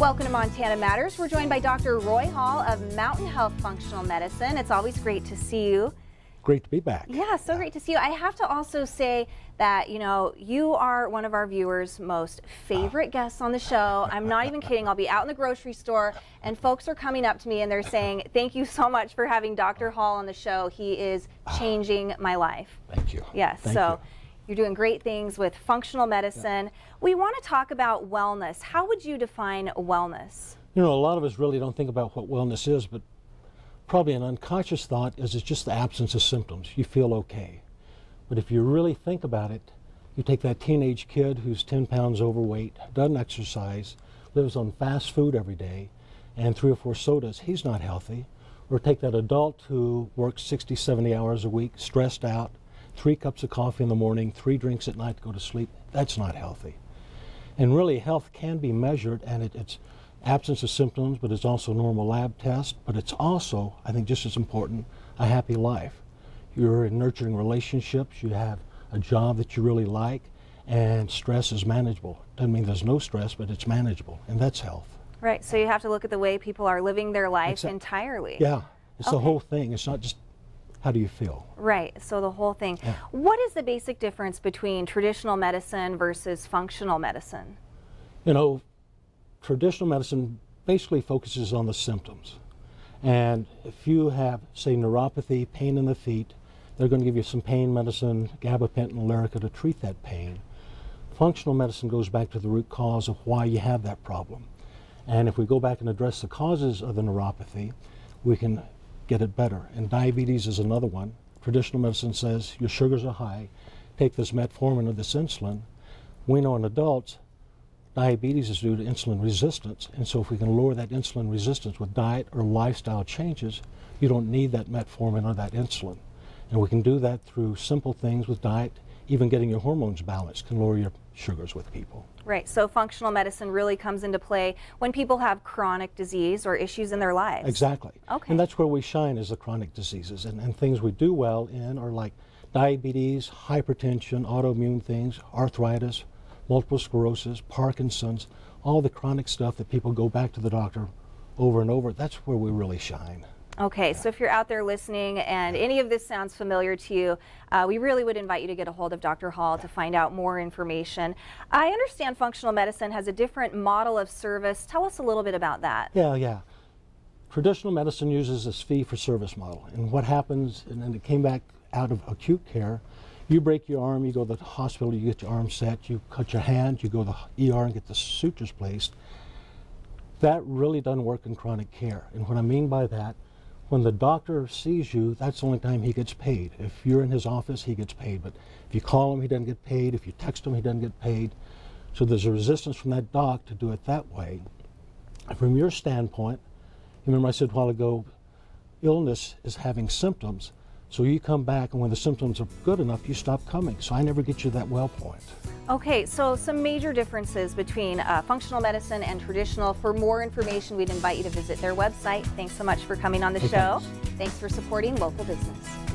Welcome to Montana Matters. We're joined by Dr. Roy Hall of Mountain Health Functional Medicine. It's always great to see you. Great to be back. Yeah, so great to see you. I have to also say that, you are one of our viewers' most favorite guests on the show. I'm not even kidding. I'll be out in the grocery store and folks are coming up to me and they're saying, thank you so much for having Dr. Hall on the show. He is changing my life. Thank you. Yes, Thank so you. You're doing great things with functional medicine. Yeah. We want to talk about wellness. How would you define wellness? You know, a lot of us really don't think about what wellness is, but probably an unconscious thought is it's just the absence of symptoms. You feel okay. But if you really think about it, you take that teenage kid who's 10 pounds overweight, doesn't exercise, lives on fast food every day, and 3 or 4 sodas, he's not healthy. Or take that adult who works 60, 70 hours a week, stressed out, 3 cups of coffee in the morning, 3 drinks at night to go to sleep. That's not healthy. And really, health can be measured, and it's absence of symptoms, but it's also normal lab tests, but it's also, I think just as important, a happy life. You're in nurturing relationships, you have a job that you really like, and stress is manageable. Doesn't mean there's no stress, but it's manageable, and that's health. Right, so you have to look at the way people are living their life entirely. Yeah, it's the whole thing. It's not just how do you feel. Right, so the whole thing. Yeah. What is the basic difference between traditional medicine versus functional medicine? You know, traditional medicine basically focuses on the symptoms. And if you have, say, neuropathy, pain in the feet, they're going to give you some pain medicine, gabapentin, Lyrica to treat that pain. Functional medicine goes back to the root cause of why you have that problem. And if we go back and address the causes of the neuropathy, we can get it better. And diabetes is another one. Traditional medicine says your sugars are high, take this metformin or this insulin. We know in adults, diabetes is due to insulin resistance, and so if we can lower that insulin resistance with diet or lifestyle changes, you don't need that metformin or that insulin. And we can do that through simple things with diet. Even getting your hormones balanced can lower your sugars with people. Right, so functional medicine really comes into play when people have chronic disease or issues in their lives. Exactly. Okay. And that's where we shine, is the chronic diseases. And things we do well in are like diabetes, hypertension, autoimmune things, arthritis, multiple sclerosis, Parkinson's, all the chronic stuff that people go back to the doctor over and over. That's where we really shine. Okay, so if you're out there listening and any of this sounds familiar to you, we really would invite you to get a hold of Dr. Hall to find out more information. I understand functional medicine has a different model of service. Tell us a little bit about that. Yeah. Traditional medicine uses this fee-for-service model. And what happens, and then it came back out of acute care, you break your arm, you go to the hospital, you get your arm set, you cut your hand, you go to the ER and get the sutures placed. That really doesn't work in chronic care. And what I mean by that, when the doctor sees you, that's the only time he gets paid. If you're in his office, he gets paid. But if you call him, he doesn't get paid. If you text him, he doesn't get paid. So there's a resistance from that doc to do it that way. And from your standpoint, you remember I said a while ago, illness is having symptoms. So you come back, and when the symptoms are good enough, you stop coming. So I never get you that well point. Okay, so some major differences between functional medicine and traditional. For more information, we'd invite you to visit their website. Thanks so much for coming on the show. Thanks for supporting local business.